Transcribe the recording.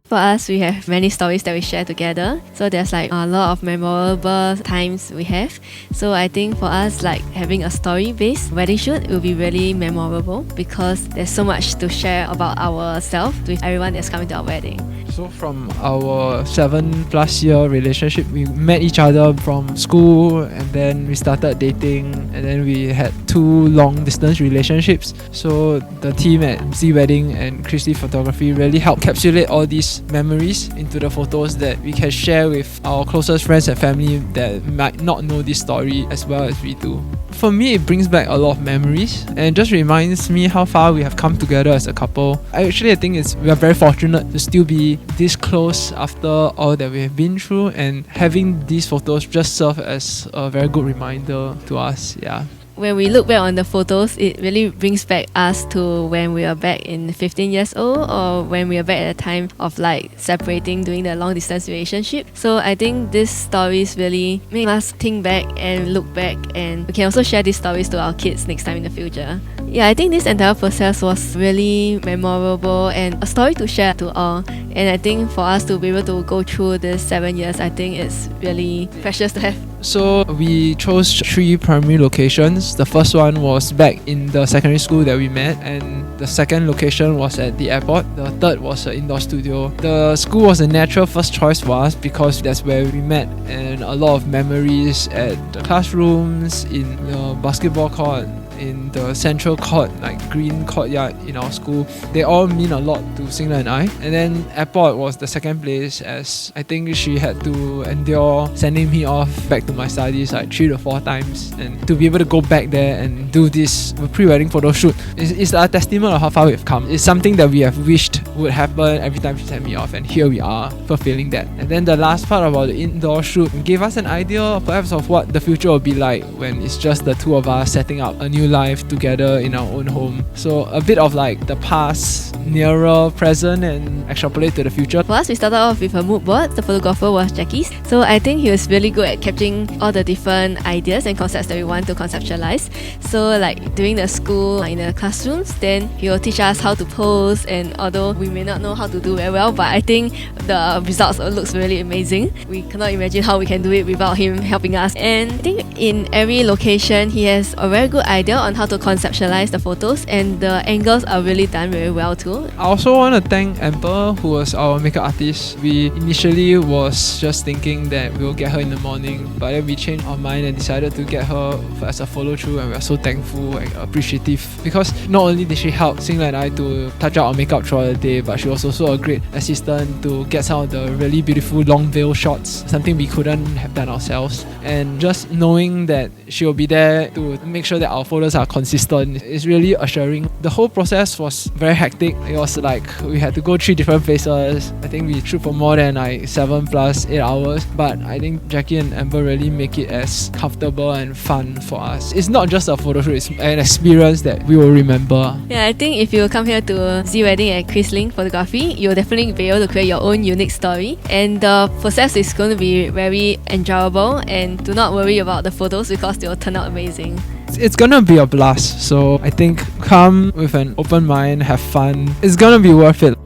For us, we have many stories that we share together. So there's like a lot of memorable times we have. So I think for us, like having a story-based wedding shoot will be really memorable because there's so much to share about ourselves with everyone that's coming to our wedding. So from our 7+ year relationship, we met each other from school and then we started dating and then we had 2 long distance relationships. So the team at Z Wedding and Christie Photography really helped encapsulate all these memories into the photos that we can share with our closest friends and family that might not know this story as well as we do. For me, it brings back a lot of memories and it just reminds me how far we have come together as a couple. I think we are very fortunate to still be this close after all that we have been through, and having these photos just serve as a very good reminder to us. Yeah. When we look back on the photos, it really brings back us to when we were back in 15 years old or when we were back at the time of like separating, doing the long distance relationship. So I think these stories really make us think back and look back, and we can also share these stories to our kids next time in the future. Yeah, I think this entire process was really memorable and a story to share to all. And I think for us to be able to go through this 7 years, I think it's really precious to have. So we chose 3 primary locations. The first one was back in the secondary school that we met, and the second location was at the airport. The third was an indoor studio. The school was a natural first choice for us because that's where we met, and a lot of memories at the classrooms, in the basketball court, in the central court, like green courtyard in our school. They all mean a lot to Xin Ler and I. And then airport was the second place, as I think she had to endure sending me off back to my studies like 3 to 4 times, and to be able to go back there and do this pre-wedding photo shoot is a testament of how far we've come. It's something that we have wished would happen every time she sent me off, and here we are fulfilling that. And then the last part about the indoor shoot gave us an idea perhaps of what the future will be like when it's just the 2 of us setting up a new life together in our own home. So a bit of like the past, nearer, present, and extrapolate to the future. For us, we started off with a mood board. The photographer was Jackie's. So I think he was really good at capturing all the different ideas and concepts that we want to conceptualize. So like during the school, in the classrooms, then he will teach us how to pose, and although we may not know how to do very well, but I think the results looks really amazing. We cannot imagine how we can do it without him helping us. And I think in every location, he has a very good idea on how to conceptualize the photos, and the angles are really done very well too. I also want to thank Amber, who was our makeup artist. We initially was just thinking that we'll get her in the morning, but then we changed our mind and decided to get her as a follow through, and we are so thankful and appreciative because not only did she help Xin Ler and I to touch up our makeup throughout the day, but she was also a great assistant to get some of the really beautiful long veil shots, something we couldn't have done ourselves. And just knowing that she will be there to make sure that our photos are consistent is really assuring. The whole process was very hectic. It was like we had to go 3 different places. I think we shoot for more than like 7 plus 8 hours, but I think Jackie and Amber really make it as comfortable and fun for us. It's not just a photo shoot, it's an experience that we will remember. Yeah, I think if you come here to Z Wedding at Chris Ling Photography, you'll definitely be able to create your own unique story, and the process is going to be very enjoyable, and do not worry about the photos because they will turn out amazing. It's gonna be a blast, so I think come with an open mind, have fun. It's gonna be worth it.